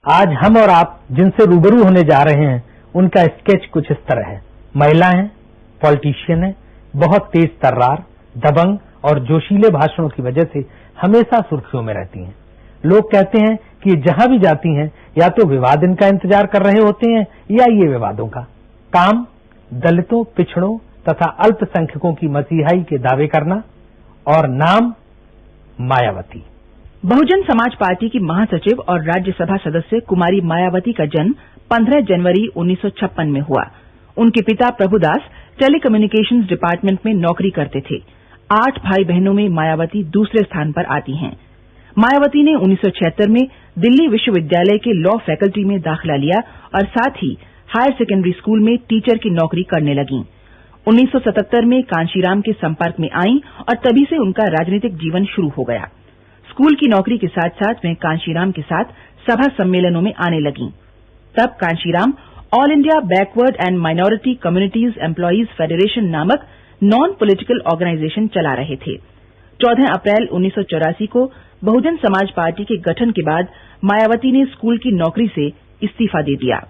आज हम और आप जिनसे रूबरू होने जा रहे हैं उनका स्केच कुछ इस तरह है। महिला है, पॉलिटिशियन है, बहुत तेज तर्रार, दबंग और जोशीले भाषणों की वजह से हमेशा सुर्खियों में रहती हैं। लोग कहते हैं कि जहां भी जाती हैं या तो विवाद इनका इंतजार कर रहे होते हैं या ये विवादों का। काम दलितों, पिछड़ों तथा अल्पसंख्यकों की मसीहाई के दावे करना और नाम मायावती। बहुजन समाज पार्टी की महासचिव और राज्यसभा सदस्य कुमारी मायावती का जन्म 15 जनवरी 1956 में हुआ। उनके पिता प्रभुदास टेलीकम्युनिकेशंस डिपार्टमेंट में नौकरी करते थे। 8 भाई बहनों में मायावती दूसरे स्थान पर आती हैं। मायावती ने 1976 में दिल्ली विश्वविद्यालय के लॉ फैकल्टी में दाखिला लिया और साथ ही हायर सेकेंडरी स्कूल में टीचर की नौकरी करने लगीं। 1977 में कांशीराम के संपर्क में आईं और तभी से उनका राजनीतिक जीवन शुरू हो गया। स्कूल की नौकरी के साथ साथ वे कांशीराम के साथ सभा सम्मेलनों में आने लगीं। तब Kanshiram all India backward and minority communities employees federation नामक नॉन पॉलिटिकल ऑर्गेनाइजेशन चला रहे थे। 14 अप्रैल 1984 को बहुजन समाज पार्टी के गठन के बाद मायावती ने स्कूल की नौकरी से इस्तीफा दे दिया।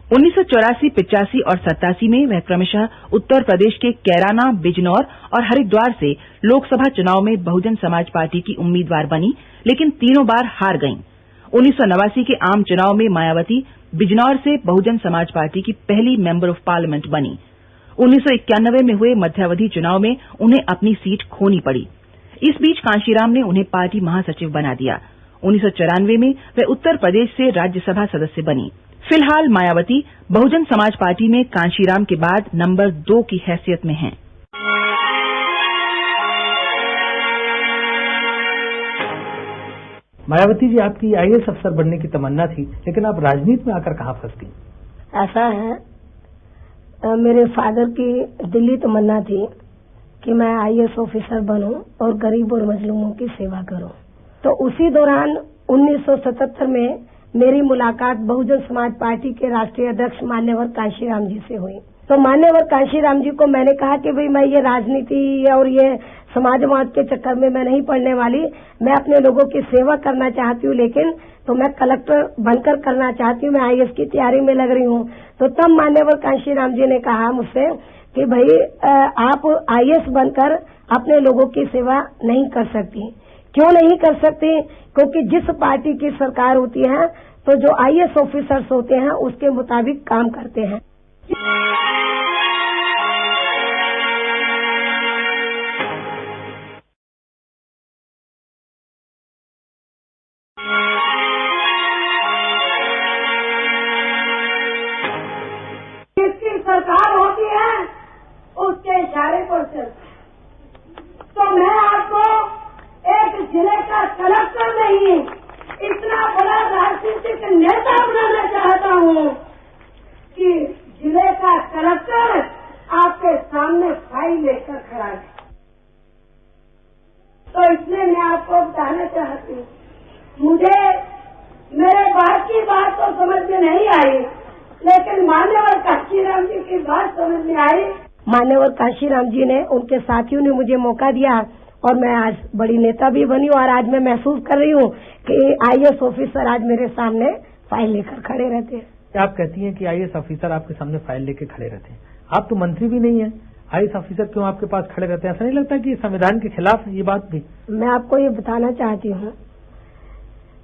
1984, 85 और 87 में वह क्रमशः उत्तर प्रदेश के कैराना, बिजनौर और हरिद्वार से लोकसभा चुनाव में बहुजन समाज पार्टी की उम्मीदवार बनी, लेकिन तीनों बार हार गईं। 1989 के आम चुनाव में मायावती बिजनौर से बहुजन समाज पार्टी की पहली मेंबर ऑफ पार्लियामेंट बनी। 1991 में हुए मध्यावधि चुनाव में उन्हें अपनी सीट खोनी पड़ी। इस बीच कांशीराम ने उन्हें पार्टी महासचिव बना दिया। 1994 में वे उत्तर प्रदेश से राज्यसभा सदस्य बनी। फिलहाल मायावती बहुजन समाज पार्टी में कांशीराम के बाद नंबर 2 की हैसियत में हैं। मायावती जी, आपकी आईएएस अफसर बनने की तमन्ना थी, लेकिन आप राजनीति में आकर कहां फंस गई? ऐसा है, मेरे फादर की दिल्ली तमन्ना थी कि मैं आईएएस ऑफिसर बनूं और गरीब और मजलूमों की सेवा करूं। तो उसी दौरान 1977 में मेरी मुलाकात बहुजन समाज पार्टी के राष्ट्रीय अध्यक्ष मान्यवर कांशीराम जी से हुई। तो मान्यवर कांशीराम जी को मैंने कहा कि भाई मैं ये राजनीति और ये समाजवाद के चक्कर में मैं नहीं पड़ने वाली, मैं अपने लोगों की सेवा करना चाहती हूँ, लेकिन तो मैं कलेक्टर बनकर करना चाहती हूँ, मैं आईएएस की तैयारी में लग रही हूँ। तो तब मान्यवर कांशीराम जी ने कहा मुझसे कि भाई आप आईएएस बनकर अपने लोगों की सेवा नहीं कर सकती। क्यों नहीं कर सकती? क्योंकि जिस पार्टी की सरकार होती है तो जो आईएएस ऑफिसर्स होते हैं उसके मुताबिक काम करते हैं। जिसकी सरकार होती है उसके इशारे पर चलती है। तो मैं आपको एक जिले का कलेक्टर नहीं, इतना बड़ा राजनीतिक नेता बनाना चाहता हूँ कि जिले का कलेक्टर आपके सामने फाइल लेकर खड़ा है। तो इसलिए मैं आपको बताना चाहती हूँ, मुझे मेरे बात की बात तो समझ में नहीं आई, लेकिन मान्यवर कांशीराम जी की बात समझ में आई। मान्यवर कांशीराम जी ने, उनके साथियों ने मुझे मौका दिया और मैं आज बड़ी नेता भी बनी हूँ। और आज मैं महसूस कर रही हूँ कि आईएएस ऑफिसर आज मेरे सामने फाइल लेकर खड़े रहते हैं। आप कहती हैं कि आईएएस ऑफिसर आपके सामने फाइल लेकर खड़े रहते हैं। आप तो मंत्री भी नहीं है, आईएएस ऑफिसर क्यों आपके पास खड़े रहते हैं? ऐसा नहीं लगता कि संविधान के खिलाफ ये बात भी? मैं आपको ये बताना चाहती हूँ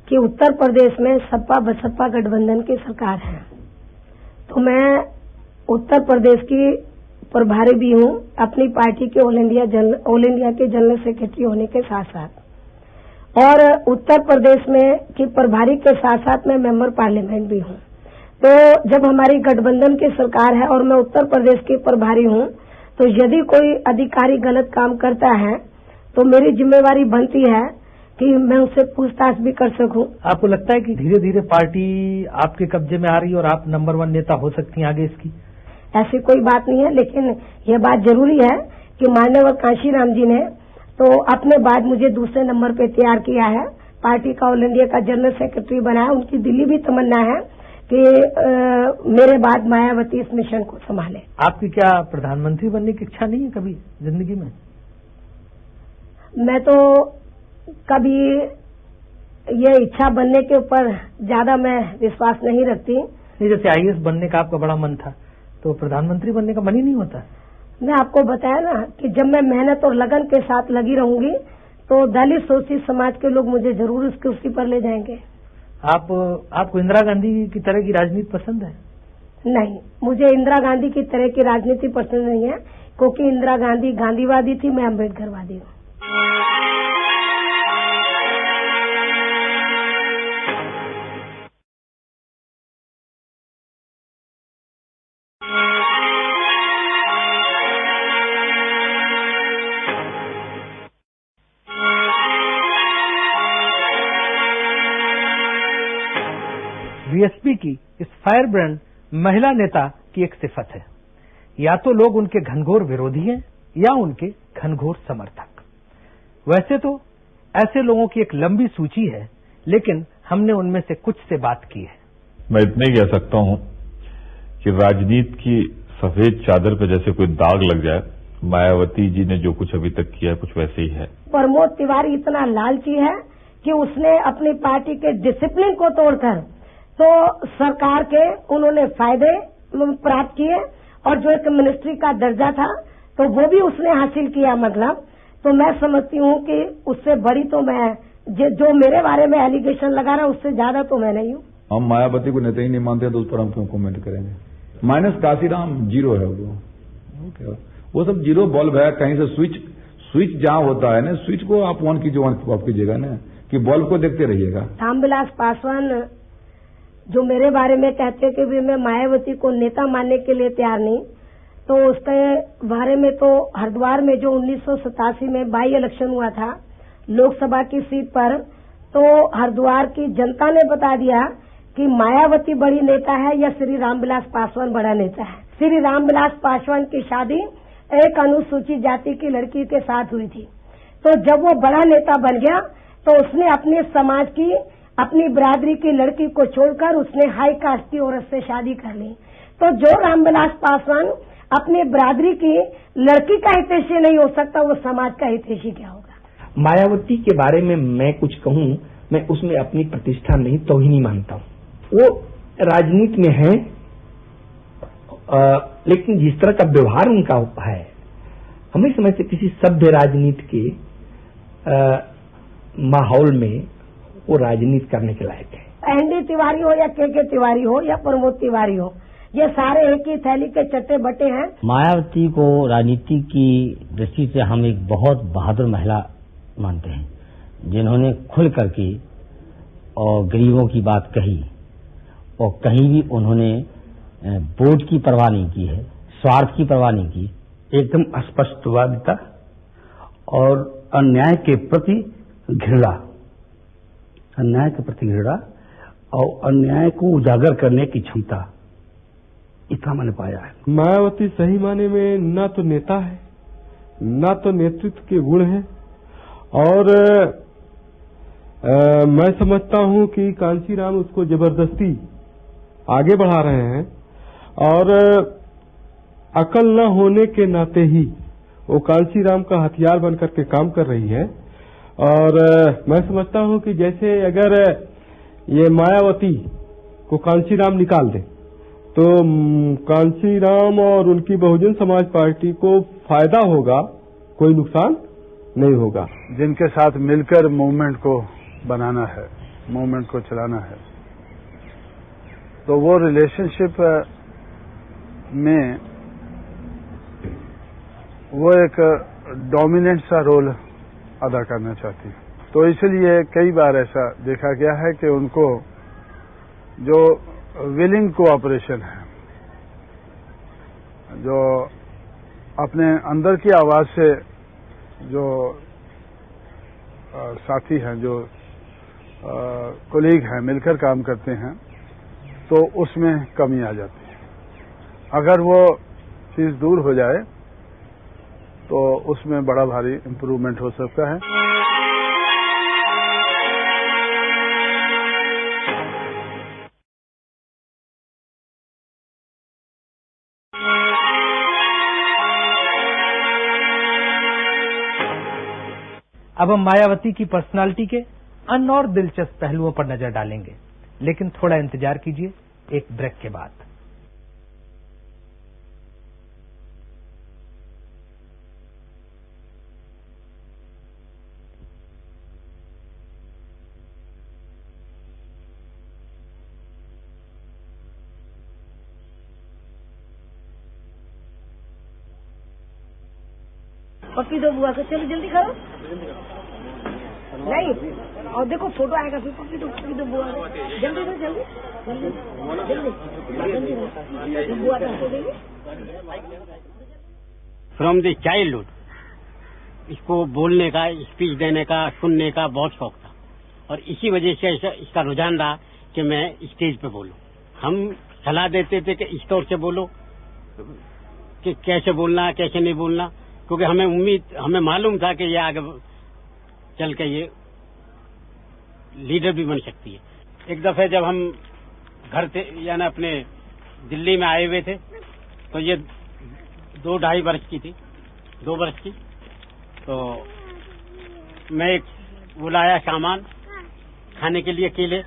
कि उत्तर प्रदेश में सपा बसपा गठबंधन की सरकार है, तो मैं उत्तर प्रदेश की प्रभारी भी हूँ, अपनी पार्टी के ऑल इंडिया के जनरल सेक्रेटरी होने के साथ साथ, और उत्तर प्रदेश में की प्रभारी के साथ साथ मैं मेंबर पार्लियामेंट भी हूँ। तो जब हमारी गठबंधन की सरकार है और मैं उत्तर प्रदेश की प्रभारी हूँ, तो यदि कोई अधिकारी गलत काम करता है तो मेरी जिम्मेवारी बनती है कि मैं उससे पूछताछ भी कर सकूं। आपको लगता है कि धीरे धीरे पार्टी आपके कब्जे में आ रही है और आप नंबर 1 नेता हो सकती हैं आगे इसकी? ऐसी कोई बात नहीं है, लेकिन यह बात जरूरी है कि मान्यवर कांशीराम जी ने तो अपने बाद मुझे दूसरे नंबर पे तैयार किया है, पार्टी का ऑल इंडिया का जनरल सेक्रेटरी बनाया। उनकी दिल्ली भी तमन्ना है कि मेरे बाद मायावती इस मिशन को संभाले। आपकी क्या प्रधानमंत्री बनने की इच्छा नहीं है कभी जिंदगी में? मैं तो कभी ये इच्छा बनने के ऊपर ज्यादा मैं विश्वास नहीं रखती। नहीं, जैसे आईएएस बनने का आपका बड़ा मन था, तो प्रधानमंत्री बनने का मन ही नहीं होता? मैं आपको बताया ना कि जब मैं मेहनत और लगन के साथ लगी रहूंगी तो दलित शोषित समाज के लोग मुझे जरूर उस कुर्सी पर ले जाएंगे। आपको इंदिरा गांधी की तरह की राजनीति पसंद है? नहीं, मुझे इंदिरा गांधी की तरह की राजनीति पसंद नहीं है, क्योंकि इंदिरा गांधी गांधीवादी थी, मैं अम्बेडकरवादी हूँ। बीएसपी की इस फायर ब्रांड महिला नेता की एक सिफत है, या तो लोग उनके घनघोर विरोधी हैं या उनके घनघोर समर्थक। वैसे तो ऐसे लोगों की एक लंबी सूची है, लेकिन हमने उनमें से कुछ से बात की है। मैं इतना ही कह सकता हूं कि राजनीति की सफेद चादर पर जैसे कोई दाग लग जाए, मायावती जी ने जो कुछ अभी तक किया है कुछ वैसे ही है। प्रमोद तिवारी इतना लालची है कि उसने अपनी पार्टी के डिसिप्लिन को तोड़कर तो सरकार के उन्होंने फायदे प्राप्त किए, और जो एक मिनिस्ट्री का दर्जा था तो वो भी उसने हासिल किया। मतलब तो मैं समझती हूँ कि उससे बड़ी तो मैं जो मेरे बारे में एलिगेशन लगा रहा उससे ज्यादा तो मैं नहीं हूँ। हम मायावती को नेता ही नहीं मानते तो उस पर हम क्यों कमेंट करेंगे। माइनस काशीराम जीरो है वो सब जीरो बल्ब है। कहीं से स्विच जहां होता है ना, स्विच को आप ऑन कीजिए, ऑफ कीजिएगा ना, कि बल्ब को देखते रहिएगा। रामविलास पासवान जो मेरे बारे में कहते हैं कि भी मैं मायावती को नेता मानने के लिए तैयार नहीं, तो उसके बारे में तो हरिद्वार में जो 1987 में बाई इलेक्शन हुआ था लोकसभा की सीट पर, तो हरिद्वार की जनता ने बता दिया कि मायावती बड़ी नेता है या श्री रामविलास पासवान बड़ा नेता है। श्री रामविलास पासवान की शादी एक अनुसूचित जाति की लड़की के साथ हुई थी, तो जब वो बड़ा नेता बन गया तो उसने अपने समाज की, अपनी बिरादरी की लड़की को छोड़कर उसने हाई कास्ट की औरत से शादी कर ली। तो जो रामविलास पासवान अपनी बिरादरी की लड़की का हितैषी नहीं हो सकता, वो समाज का हितैषी क्या होगा। मायावती के बारे में मैं कुछ कहूं, मैं उसमें अपनी प्रतिष्ठा नहीं तौहीनी मानता हूं। वो राजनीति में है, लेकिन जिस तरह का व्यवहार उनका है, हमें समझते किसी सभ्य राजनीति के माहौल में वो राजनीति करने के लायक है। एनडी तिवारी हो या के तिवारी हो या प्रमोद तिवारी हो, ये सारे एक ही थैली के चट्टे बट्टे हैं। मायावती को राजनीति की दृष्टि से हम एक बहुत बहादुर महिला मानते हैं, जिन्होंने खुल करके और गरीबों की बात कही, और कहीं भी उन्होंने वोट की परवाह नहीं की है, स्वार्थ की परवाह नहीं की। एकदम स्पष्टवादिता और अन्याय के प्रति घृणा, अन्याय के प्रति घृणा और अन्याय को उजागर करने की क्षमता, इतना मैंने पाया है। मायावती सही माने में न तो नेता है, न तो नेतृत्व के गुण है, और मैं समझता हूं कि कांशीराम उसको जबरदस्ती आगे बढ़ा रहे हैं, और अकल न होने के नाते ही वो कांशीराम का हथियार बनकर के काम कर रही है। और मैं समझता हूं कि जैसे अगर ये मायावती को कांशीराम निकाल दे तो कांशीराम और उनकी बहुजन समाज पार्टी को फायदा होगा, कोई नुकसान नहीं होगा। जिनके साथ मिलकर मूवमेंट को बनाना है, मूवमेंट को चलाना है, तो वो रिलेशनशिप में वो एक डोमिनेंट सा रोल अदा करना चाहती है। तो इसलिए कई बार ऐसा देखा गया है कि उनको जो विलिंग कोऑपरेशन है, जो अपने अंदर की आवाज से जो साथी हैं, जो कोलीग हैं, मिलकर काम करते हैं, तो उसमें कमी आ जाती है। अगर वो चीज दूर हो जाए तो उसमें बड़ा भारी इम्प्रूवमेंट हो सकता है। अब हम मायावती की पर्सनालिटी के अन्य और दिलचस्प पहलुओं पर नजर डालेंगे, लेकिन थोड़ा इंतजार कीजिए एक ब्रेक के बाद। पप्पी दो बुआ को, चलो जल्दी करो। नहीं, और देखो फोटो आएगा फिर। पप्पी दो बुआ को, जल्दी दो, जल्दी जल्दी बुआ को देंगे। फ्रॉम द चाइल्डहुड इसको बोलने का, स्पीच देने का, सुनने का बहुत शौक था और इसी वजह से इसका रुझान रहा कि मैं स्टेज पे बोलूं। हम सलाह देते थे कि इस तौर से बोलो, कि कैसे बोलना कैसे नहीं बोलना, क्योंकि हमें मालूम था कि ये आगे चल के ये लीडर भी बन सकती है। एक दफे जब हम घर थे यानी अपने दिल्ली में आए हुए थे तो ये 2-2.5 वर्ष की थी, 2 वर्ष की। तो मैं एक बुलाया सामान खाने के लिए, केले,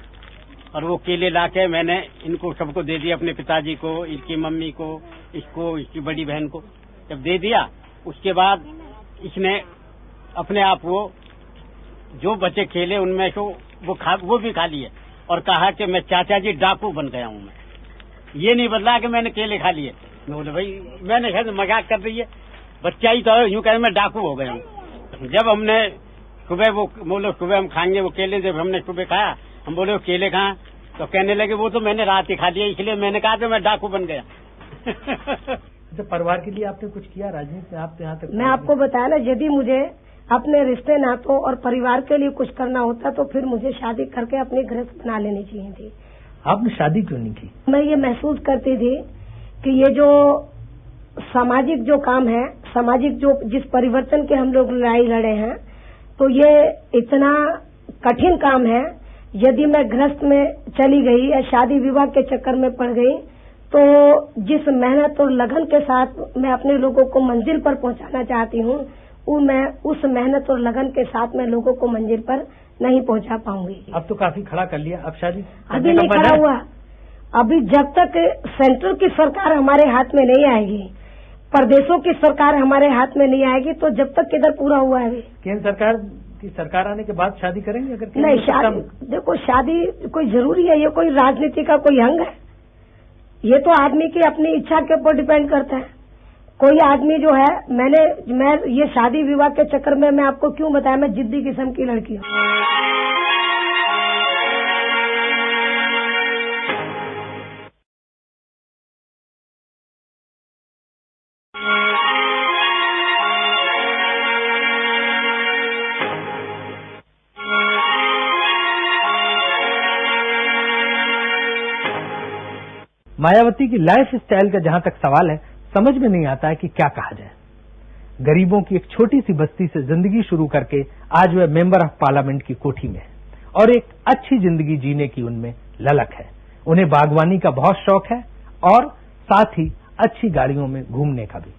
और वो केले लाके मैंने इनको सबको दे दिया, अपने पिताजी को, इनकी मम्मी को, इसको, इसकी बड़ी बहन को। जब दे दिया उसके बाद इसने अपने आप वो जो बचे केले उनमें से वो भी खा लिए और कहा कि मैं चाचा जी डाकू बन गया हूं। मैं ये नहीं बदला कि मैंने केले खा लिए। मैं बोले भाई मैंने शायद मजाक कर रही है, बच्चा ही तो यूं कहे मैं डाकू हो गया हूं। जब हमने सुबह वो बोले सुबह हम खाएंगे वो केले, जब हमने सुबह खाया हम बोले वो केले कहाँ, तो कहने लगे वो तो मैंने रात ही खा लिया, इसलिए मैंने कहा कि मैं डाकू बन गया। तो परिवार के लिए आपने कुछ किया राजनीति में? आप यहाँ तक मैं आपको बताया ना, यदि मुझे अपने रिश्ते नातों और परिवार के लिए कुछ करना होता तो फिर मुझे शादी करके अपनी गृहस्थ बना लेनी चाहिए थी। आपने शादी क्यों नहीं की? मैं ये महसूस करती थी कि ये जो सामाजिक जो काम है, सामाजिक जो जिस परिवर्तन के हम लोग लड़ाई लड़े हैं, तो ये इतना कठिन काम है। यदि मैं गृहस्थ में चली गई या शादी विवाह के चक्कर में पड़ गई तो जिस मेहनत और लगन के साथ मैं अपने लोगों को मंजिल पर पहुंचाना चाहती हूँ, वो मैं उस मेहनत और लगन के साथ मैं लोगों को मंजिल पर नहीं पहुंचा पाऊंगी। अब तो काफी खड़ा कर लिया, अब शादी अभी नहीं खड़ा हुआ। अभी जब तक सेंट्रल की सरकार हमारे हाथ में नहीं आएगी, प्रदेशों की सरकार हमारे हाथ में नहीं आएगी, तो जब तक किधर पूरा हुआ है। केंद्र सरकार की सरकार आने के बाद शादी करेंगे? अगर नहीं, शादी देखो, शादी कोई जरूरी है? ये कोई राजनीति का कोई अंग है? ये तो आदमी की अपनी इच्छा के ऊपर डिपेंड करता है। कोई आदमी जो है, मैं ये शादी विवाह के चक्कर में मैं आपको क्यों बताया, मैं जिद्दी किस्म की लड़की हूँ। मायावती की लाइफ स्टाइल का जहां तक सवाल है, समझ में नहीं आता है कि क्या कहा जाए। गरीबों की एक छोटी सी बस्ती से जिंदगी शुरू करके आज वह मेंबर ऑफ पार्लियामेंट की कोठी में है और एक अच्छी जिंदगी जीने की उनमें ललक है। उन्हें बागवानी का बहुत शौक है और साथ ही अच्छी गाड़ियों में घूमने का भी।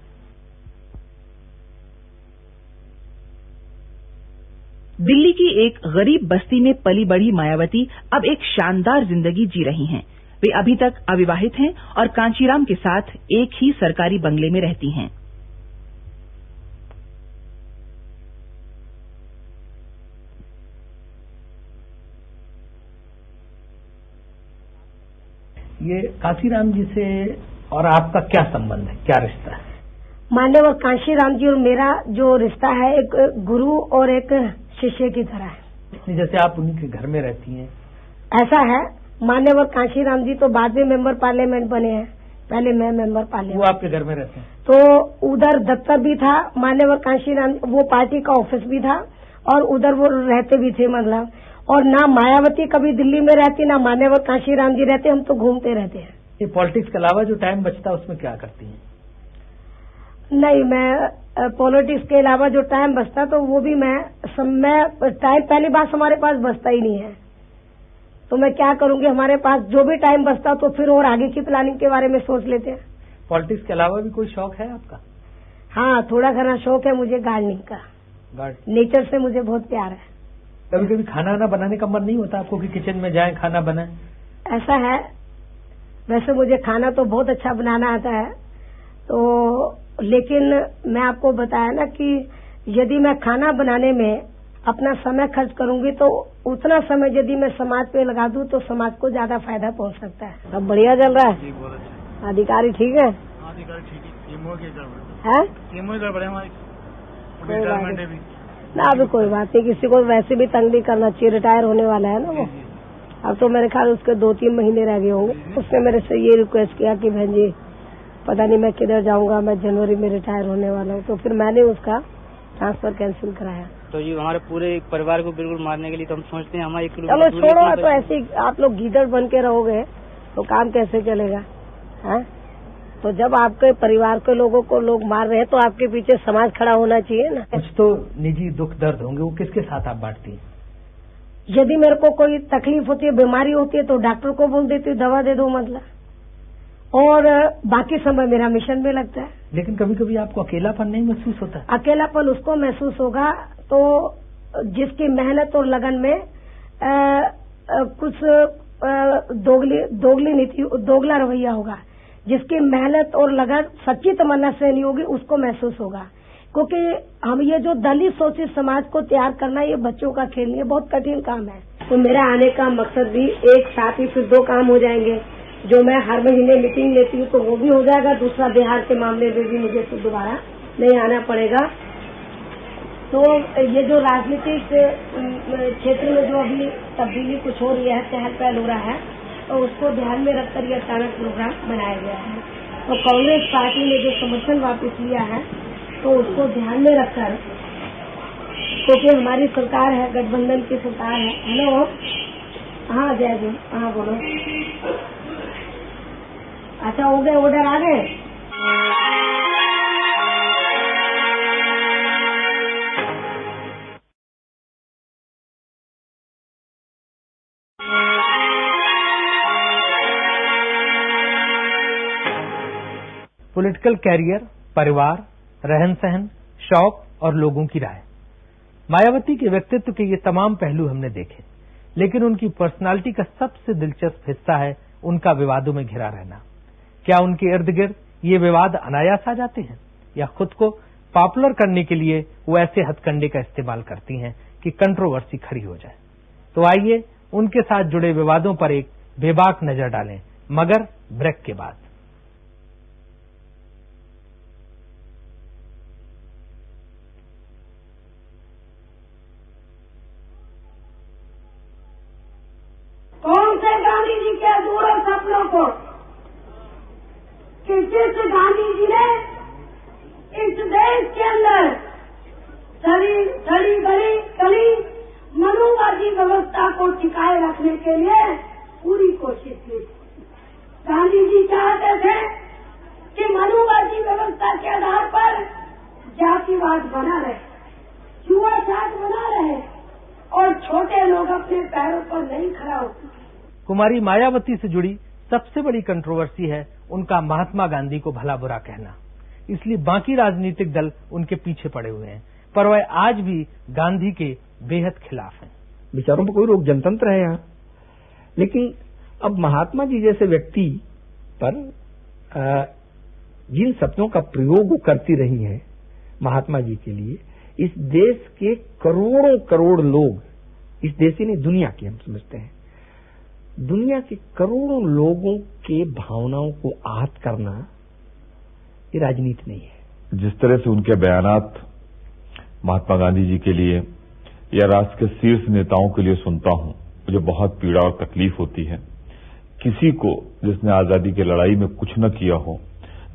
दिल्ली की एक गरीब बस्ती में पली बढ़ी मायावती अब एक शानदार जिंदगी जी रही हैं। वे अभी तक अविवाहित हैं और कांचीराम के साथ एक ही सरकारी बंगले में रहती हैं। ये कांशीराम जी से और आपका क्या संबंध है, क्या रिश्ता है? मान्यवर कांशीराम जी और मेरा जो रिश्ता है एक गुरु और एक शिष्य की तरह है। जैसे आप उन्हीं के घर में रहती हैं? ऐसा है। मान्यवर कांशीराम जी तो बाद में मेंबर पार्लियामेंट बने हैं, पहले मैं मेंबर पार्लियामेंट। वो आपके घर में रहते हैं? तो उधर दफ्तर भी था मान्यवर कांशीराम, वो पार्टी का ऑफिस भी था और उधर वो रहते भी थे। मतलब और ना मायावती कभी दिल्ली में रहती, ना मान्यवर कांशीराम जी रहते, हम तो घूमते रहते हैं। ये पॉलिटिक्स के अलावा जो टाइम बचता है उसमें क्या करती हैं? नहीं, मैं पॉलिटिक्स के अलावा जो टाइम बचता तो वो भी मैं टाइम पहली बात हमारे पास बचता ही नहीं है, तो मैं क्या करूंगी। हमारे पास जो भी टाइम बचता तो फिर और आगे की प्लानिंग के बारे में सोच लेते हैं। पॉलिटिक्स के अलावा भी कोई शौक है आपका? हाँ, थोड़ा घना शौक है मुझे गार्डनिंग का। नेचर से मुझे बहुत प्यार है। कभी कभी खाना वाना बनाने का मन नहीं होता आपको कि किचन में जाएं खाना बनाएं? ऐसा है, वैसे मुझे खाना तो बहुत अच्छा बनाना आता है, तो लेकिन मैं आपको बताया ना कि यदि मैं खाना बनाने में अपना समय खर्च करूंगी तो उतना समय यदि मैं समाज पे लगा दूं तो समाज को ज्यादा फायदा पहुंच सकता है। सब बढ़िया चल रहा है? अधिकारी ठीक है? अधिकारी ठीक है ना, अभी कोई बात नहीं, किसी को वैसे भी तंग नहीं करना चाहिए, रिटायर होने वाला है ना वो। अब तो मेरे ख्याल उसके 2-3 महीने रह गए होंगे। उसने मेरे से ये रिक्वेस्ट किया कि बहन जी पता नहीं मैं किधर जाऊंगा, मैं जनवरी में रिटायर होने वाला हूँ, तो फिर मैंने उसका ट्रांसफर कैंसिल कराया। तो ये हमारे पूरे परिवार को बिल्कुल मारने के लिए तो हम सोचते हैं हमारे चलो छोड़ो, तो ऐसे आप लोग गीदड़ बन के रहोगे तो काम कैसे चलेगा है? तो जब आपके परिवार के लोगों को लोग मार रहे हैं तो आपके पीछे समाज खड़ा होना चाहिए ना। कुछ तो निजी दुख दर्द होंगे, वो किसके साथ आप बांटती हैं? यदि मेरे को कोई तकलीफ होती है, बीमारी होती है तो डॉक्टर को बोल देती हूँ दवा दे दो मतलब, और बाकी समय मेरा मिशन में लगता है। लेकिन कभी कभी आपको अकेलापन नहीं महसूस होता? अकेलापन उसको महसूस होगा तो जिसकी मेहनत और लगन में कुछ दोगला रवैया होगा। जिसकी मेहनत और लगन सच्ची तमन्ना से नहीं होगी उसको महसूस होगा, क्योंकि हम ये जो दलित शोषित समाज को तैयार करना ये बच्चों का खेल नहीं है, बहुत कठिन काम है। तो मेरा आने का मकसद भी एक साथ ही फिर 2 काम हो जाएंगे। जो मैं हर महीने मीटिंग लेती हूँ तो वो भी हो जाएगा, दूसरा बिहार के मामले में भी मुझे फिर दोबारा नहीं आना पड़ेगा। तो ये जो राजनीतिक क्षेत्र में जो अभी तब्दीली कुछ हो रही है, चहल पहल हो रहा है, तो उसको ध्यान में रखकर यह अचानक प्रोग्राम बनाया गया है। तो कांग्रेस पार्टी ने जो समर्थन वापस लिया है तो उसको ध्यान में रखकर, क्योंकि हमारी सरकार है, गठबंधन की सरकार है। हेलो, हाँ जय जी, हाँ बोलो। अच्छा हो गए, ऑर्डर आ गए? पॉलिटिकल कैरियर, परिवार, रहन सहन, शौक और लोगों की राय, मायावती के व्यक्तित्व के ये तमाम पहलू हमने देखे, लेकिन उनकी पर्सनालिटी का सबसे दिलचस्प हिस्सा है उनका विवादों में घिरा रहना। क्या उनके इर्द गिर्द ये विवाद अनायास आ जाते हैं या खुद को पॉपुलर करने के लिए वो ऐसे हथकंडे का इस्तेमाल करती हैं कि कंट्रोवर्सी खड़ी हो जाए? तो आइए उनके साथ जुड़े विवादों पर एक बेबाक नजर डालें, मगर ब्रेक के बाद। कौन से गांधी जी के अधूरे सपनों को कि जिस गांधी जी ने इस देश के अंदर सड़ी गली मनुवादी व्यवस्था को टिकाए रखने के लिए पूरी कोशिश की। गांधी जी चाहते थे कि मनुवादी व्यवस्था के आधार पर जातिवाद बना रहे, छुआछूत बना रहे और छोटे लोग अपने पैरों पर नहीं खड़ा हो सके। कुमारी मायावती से जुड़ी सबसे बड़ी कंट्रोवर्सी है उनका महात्मा गांधी को भला बुरा कहना। इसलिए बाकी राजनीतिक दल उनके पीछे पड़े हुए हैं, पर वह आज भी गांधी के बेहद खिलाफ हैं। विचारों पर कोई रोक, जनतंत्र है यहाँ। लेकिन अब महात्मा जी जैसे व्यक्ति पर जिन शब्दों का प्रयोग वो करती रही हैं महात्मा जी के लिए, इस देश के करोड़ों करोड़ लोग, इस देश ही नहीं दुनिया के, हम समझते हैं दुनिया के करोड़ों लोगों के भावनाओं को आहत करना ये राजनीति नहीं है। जिस तरह से उनके बयानात महात्मा गांधी जी के लिए या राष्ट्र के शीर्ष नेताओं के लिए सुनता हूं, मुझे बहुत पीड़ा और तकलीफ होती है। किसी को जिसने आजादी की लड़ाई में कुछ न किया हो,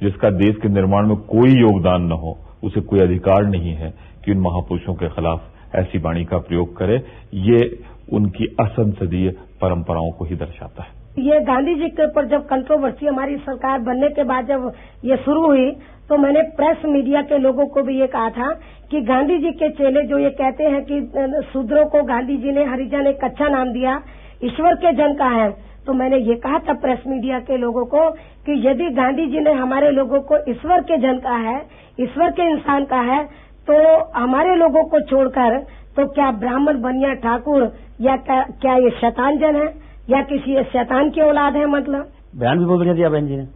जिसका देश के निर्माण में कोई योगदान न हो, उसे कोई अधिकार नहीं है कि उन महापुरुषों के खिलाफ ऐसी वाणी का प्रयोग करे। ये उनकी असंसदीय परंपराओं को ही दर्शाता है। ये गांधी जी के ऊपर जब कंट्रोवर्सी हमारी सरकार बनने के बाद जब ये शुरू हुई तो मैंने प्रेस मीडिया के लोगों को भी ये कहा था कि गांधी जी के चेले जो ये कहते हैं कि शूद्रों को गांधी जी ने, हरिजन एक अच्छा नाम दिया, ईश्वर के जन का है, तो मैंने ये कहा था प्रेस मीडिया के लोगों को कि यदि गांधी जी ने हमारे लोगों को ईश्वर के जन का है, ईश्वर के इंसान का है, तो हमारे लोगों को छोड़कर तो क्या ब्राह्मण बनिया ठाकुर या क्या ये शैतान जन है या किसी ये शैतान की औलाद है? मतलब बयान भी बहुत बढ़िया दिया बहन जी ने,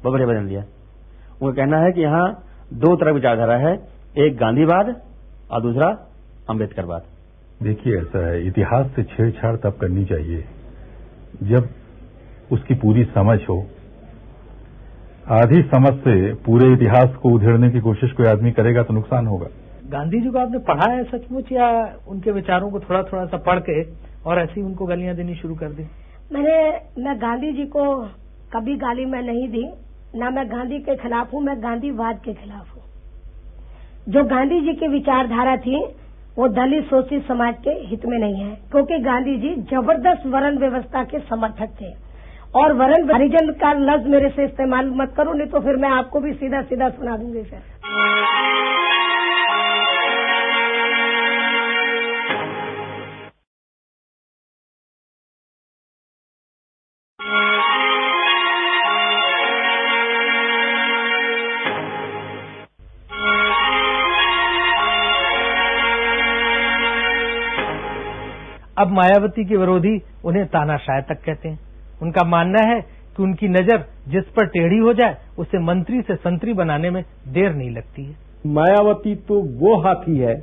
बहुत बढ़िया बयान दिया। उनका कहना है कि यहाँ दो तरह विचारधारा है, एक गांधीवाद और दूसरा अम्बेडकरवाद। देखिए ऐसा है, इतिहास से छेड़छाड़ तब करनी चाहिए जब उसकी पूरी समझ हो। आधी समझ से पूरे इतिहास को उधेड़ने की कोशिश कोई आदमी करेगा तो नुकसान होगा। गांधी जी को आपने पढ़ा है सचमुच, या उनके विचारों को थोड़ा थोड़ा सा पढ़ के और ऐसे ही उनको गालियां देनी शुरू कर दी? मैं गांधी जी को कभी गाली मैं नहीं दी, ना मैं गांधी के खिलाफ हूँ, मैं गांधीवाद के खिलाफ हूँ। जो गांधी जी की विचारधारा थी वो दलित शोषित समाज के हित में नहीं है, क्योंकि गांधी जी जबरदस्त वर्ण व्यवस्था के समर्थक थे। और वर्ण हरिजन का लफ्ज मेरे से इस्तेमाल मत करो, नहीं तो फिर मैं आपको भी सीधा सीधा सुना दूंगी फिर। अब मायावती के विरोधी उन्हें तानाशाह तक कहते हैं। उनका मानना है कि उनकी नजर जिस पर टेढ़ी हो जाए उसे मंत्री से संतरी बनाने में देर नहीं लगती है। मायावती तो वो हाथी है,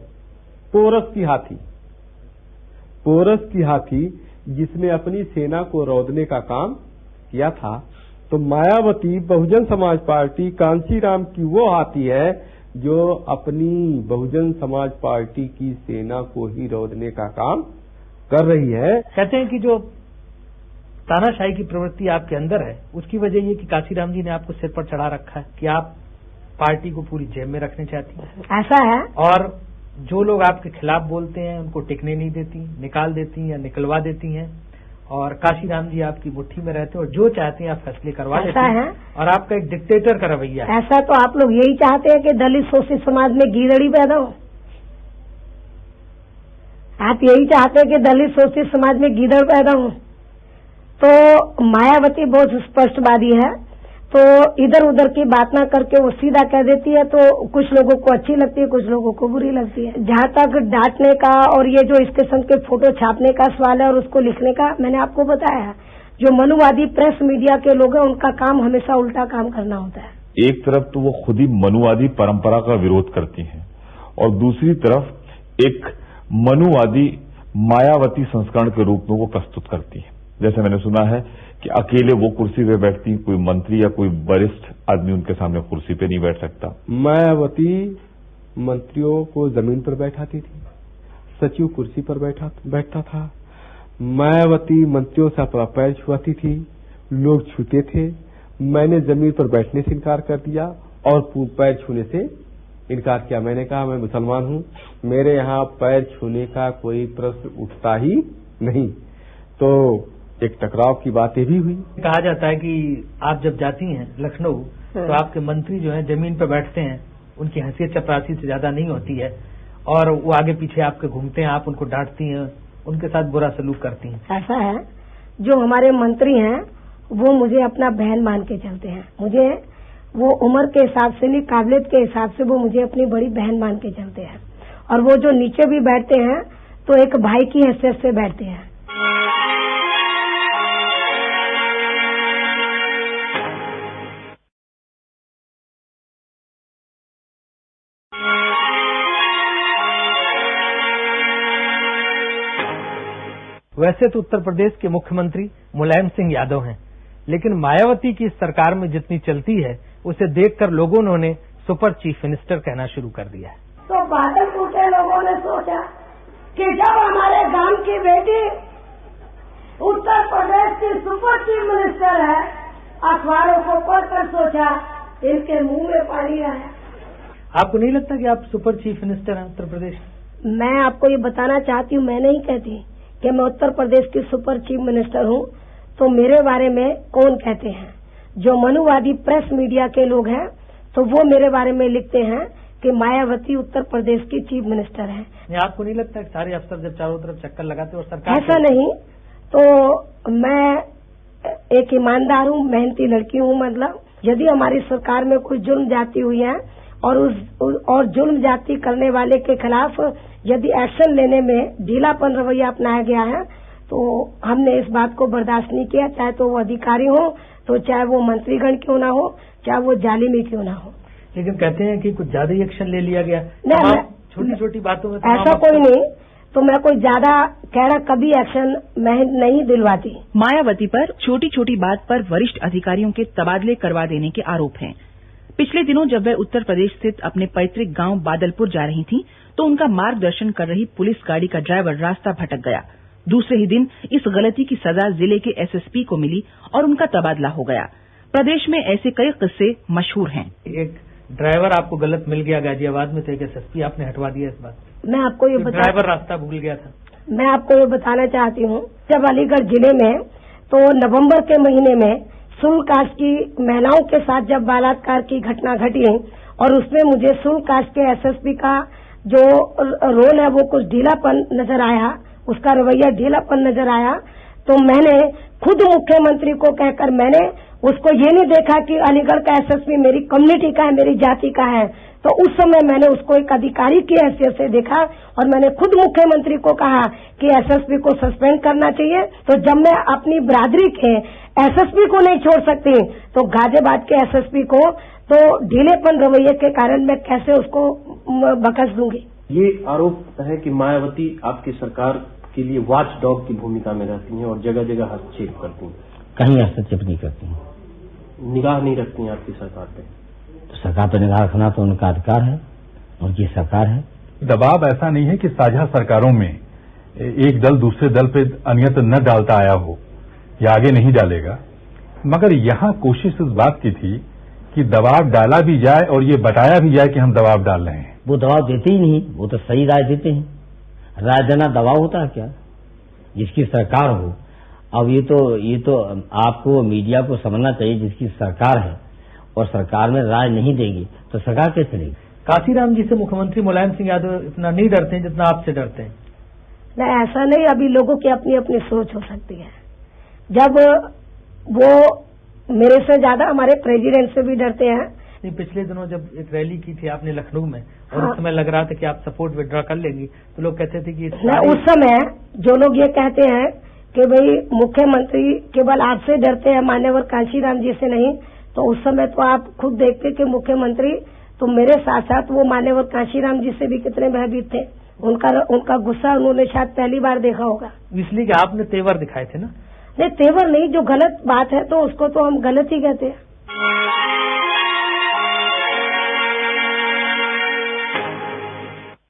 पोरस की हाथी, पोरस की हाथी जिसने अपनी सेना को रौंदने का काम किया था। तो मायावती बहुजन समाज पार्टी कांचीराम की वो हाथी है जो अपनी बहुजन समाज पार्टी की सेना को ही रौंदने का काम कर रही है। कहते हैं कि जो तानाशाही की प्रवृत्ति आपके अंदर है उसकी वजह ये कि कांचीराम जी ने आपको सिर पर चढ़ा रखा है कि आप पार्टी को पूरी जेब में रखने चाहती हैं। ऐसा है। और जो लोग आपके खिलाफ बोलते हैं उनको टिकने नहीं देती, निकाल देती या निकलवा देती हैं। और कांचीराम जी आपकी मुट्ठी में रहते हैं और जो चाहते हैं आप फैसले करवा देते हैं। और आपका एक डिक्टेटर का रवैया है। ऐसा तो आप लोग यही चाहते हैं कि दलित शोषित समाज में गीदड़ी पैदा हो? आप यही चाहते हैं कि दलित शोषित समाज में गीदड़ पैदा हो? तो मायावती बहुत स्पष्टवादी है, तो इधर उधर की बात ना करके वो सीधा कह देती है, तो कुछ लोगों को अच्छी लगती है, कुछ लोगों को बुरी लगती है। जहां तक डांटने का और ये जो स्टेशन के फोटो छापने का सवाल है और उसको लिखने का, मैंने आपको बताया है, जो मनुवादी प्रेस मीडिया के लोग हैं उनका काम हमेशा उल्टा काम करना होता है। एक तरफ तो वो खुद ही मनुवादी परंपरा का विरोध करती हैं और दूसरी तरफ एक मनुवादी मायावती संस्करण के रूप में वो प्रस्तुत करती है। जैसे मैंने सुना है कि अकेले वो कुर्सी पे बैठती, कोई मंत्री या कोई वरिष्ठ आदमी उनके सामने कुर्सी पे नहीं बैठ सकता। मायावती मंत्रियों को जमीन पर बैठाती थी, सचिव कुर्सी पर बैठता था। मायावती मंत्रियों से अपना पैर छुआती थी, लोग छूते थे। मैंने जमीन पर बैठने से इनकार कर दिया और पैर छूने से इनकार किया। मैंने कहा मैं मुसलमान हूं, मेरे यहाँ पैर छूने का कोई प्रश्न उठता ही नहीं। तो एक टकराव की बातें भी हुई। कहा जाता है कि आप जब जाती हैं लखनऊ तो आपके मंत्री जो हैं जमीन पर बैठते हैं, उनकी हैसियत चपरासी से ज्यादा नहीं होती है और वो आगे पीछे आपके घूमते हैं, आप उनको डांटती हैं, उनके साथ बुरा सलूक करती हैं। ऐसा है, जो हमारे मंत्री हैं वो मुझे अपना बहन मान के चलते हैं। मुझे वो उम्र के हिसाब से नहीं, काबिलियत के हिसाब से वो मुझे अपनी बड़ी बहन मान के चलते हैं। और वो जो नीचे भी बैठते हैं तो एक भाई की हैसियत से बैठते हैं। वैसे तो उत्तर प्रदेश के मुख्यमंत्री मुलायम सिंह यादव हैं, लेकिन मायावती की इस सरकार में जितनी चलती है उसे देखकर लोगों ने उन्हें सुपर चीफ मिनिस्टर कहना शुरू कर दिया है। तो बादलपुर के लोगों ने सोचा कि जब हमारे गांव की बेटी उत्तर प्रदेश की सुपर चीफ मिनिस्टर है, अखबारों को पढ़कर सोचा इनके मुंह में पानी आया। आपको नहीं लगता कि आप सुपर चीफ मिनिस्टर हैं उत्तर प्रदेश? मैं आपको ये बताना चाहती हूँ, मैं नहीं कहती कि मैं उत्तर प्रदेश की सुपर चीफ मिनिस्टर हूँ। तो मेरे बारे में कौन कहते हैं? जो मनुवादी प्रेस मीडिया के लोग हैं तो वो मेरे बारे में लिखते हैं कि मायावती उत्तर प्रदेश की चीफ मिनिस्टर है। आपको नहीं लगता कि सारे अफसर जब चारों तरफ चक्कर लगाते और सरकार? ऐसा नहीं, तो मैं एक ईमानदार हूँ, मेहनती लड़की हूँ। मतलब यदि हमारी सरकार में कोई जुर्म जाती हुई है और जुल्म जाति करने वाले के खिलाफ यदि एक्शन लेने में ढीलापन रवैया अपनाया गया है तो हमने इस बात को बर्दाश्त नहीं किया, चाहे तो वो अधिकारी हो, तो चाहे वो मंत्रीगण क्यों ना हो, चाहे वो जालिमी क्यों ना हो। लेकिन कहते हैं कि कुछ ज्यादा ही एक्शन ले लिया गया, छोटी छोटी बातों में ऐसा कोई नहीं, तो मैं कोई ज्यादा कह रहा कभी एक्शन मैं नहीं दिलवाती। मायावती पर छोटी छोटी बात पर वरिष्ठ अधिकारियों के तबादले करवा देने के आरोप हैं। पिछले दिनों जब वे उत्तर प्रदेश स्थित अपने पैतृक गांव बादलपुर जा रही थीं, तो उनका मार्गदर्शन कर रही पुलिस गाड़ी का ड्राइवर रास्ता भटक गया। दूसरे ही दिन इस गलती की सजा जिले के एसएसपी को मिली और उनका तबादला हो गया। प्रदेश में ऐसे कई किस्से मशहूर हैं। एक ड्राइवर आपको गलत मिल गया गाजियाबाद में, तो एक एसएसपी आपने हटवा दिया। इस बात मैं आपको ये ड्राइवर रास्ता भूल गया था। मैं आपको ये बताना चाहती हूँ, जब अलीगढ़ जिले में तो नवंबर के महीने में सुल कास्ट की महिलाओं के साथ जब बलात्कार की घटना घटी और उसमें मुझे सुल कास्ट के एसएसपी का जो रोल है वो कुछ ढीलापन नजर आया, उसका रवैया ढीलापन नजर आया, तो मैंने खुद मुख्यमंत्री को कहकर मैंने उसको ये नहीं देखा कि अलीगढ़ का एसएसपी मेरी कम्युनिटी का है, मेरी जाति का है, तो उस समय मैंने उसको एक अधिकारी की हैसियत से देखा और मैंने खुद मुख्यमंत्री को कहा कि एसएसपी को सस्पेंड करना चाहिए। तो जब मैं अपनी बिरादरी के एसएसपी को नहीं छोड़ सकती तो गाजियाबाद के एसएसपी को तो ढीलेपन रवैये के कारण मैं कैसे उसको बख्श दूंगी। ये आरोप है कि मायावती आपकी सरकार के लिए वॉच डॉग की भूमिका में रहती हैं और जगह जगह हस्तक्षेप करती हैं। कहीं हस्तक्षेप नहीं करती हैं, निगाह नहीं रखती हैं आपकी सरकार पे। तो सरकार पर निगाह रखना तो उनका अधिकार है, उनकी सरकार है। दबाव ऐसा नहीं है कि साझा सरकारों में एक दल दूसरे दल पे अन्यत्र न डालता आया हो या आगे नहीं डालेगा, मगर यहाँ कोशिश इस बात की थी कि दबाव डाला भी जाए और ये बताया भी जाए कि हम दबाव डाल रहे हैं। वो दबाव देते ही नहीं, वो तो सही राय देते हैं। राय देना दबाव होता है क्या? जिसकी सरकार हो। अब ये तो आपको मीडिया को समझना चाहिए, जिसकी सरकार है और सरकार में राय नहीं देगी तो सरकार कैसे चलेगी? काशीराम जी से मुख्यमंत्री मुलायम सिंह यादव इतना नहीं डरते हैं जितना आपसे डरते हैं। नहीं, ऐसा नहीं, अभी लोगों की अपनी अपनी सोच हो सकती है। जब वो मेरे से ज्यादा हमारे प्रेसिडेंट से भी डरते हैं। नहीं, पिछले दिनों जब एक रैली की थी आपने लखनऊ में और उस समय लग रहा था कि आप सपोर्ट विड्रॉ कर लेंगी, तो लोग कहते थे कि उस समय जो लोग ये कहते हैं कि भाई मुख्यमंत्री केवल आपसे डरते हैं, मान्यवर कांशीराम जी से नहीं, तो उस समय तो आप खुद देखते कि मुख्यमंत्री तो मेरे साथ साथ वो मान्यवर कांशीराम जी से भी कितने भयभीत थे। उनका गुस्सा उन्होंने शायद पहली बार देखा होगा। इसलिए कि आपने तेवर दिखाए थे ना। नहीं, तेवर नहीं, जो गलत बात है तो उसको तो हम गलत ही कहते हैं।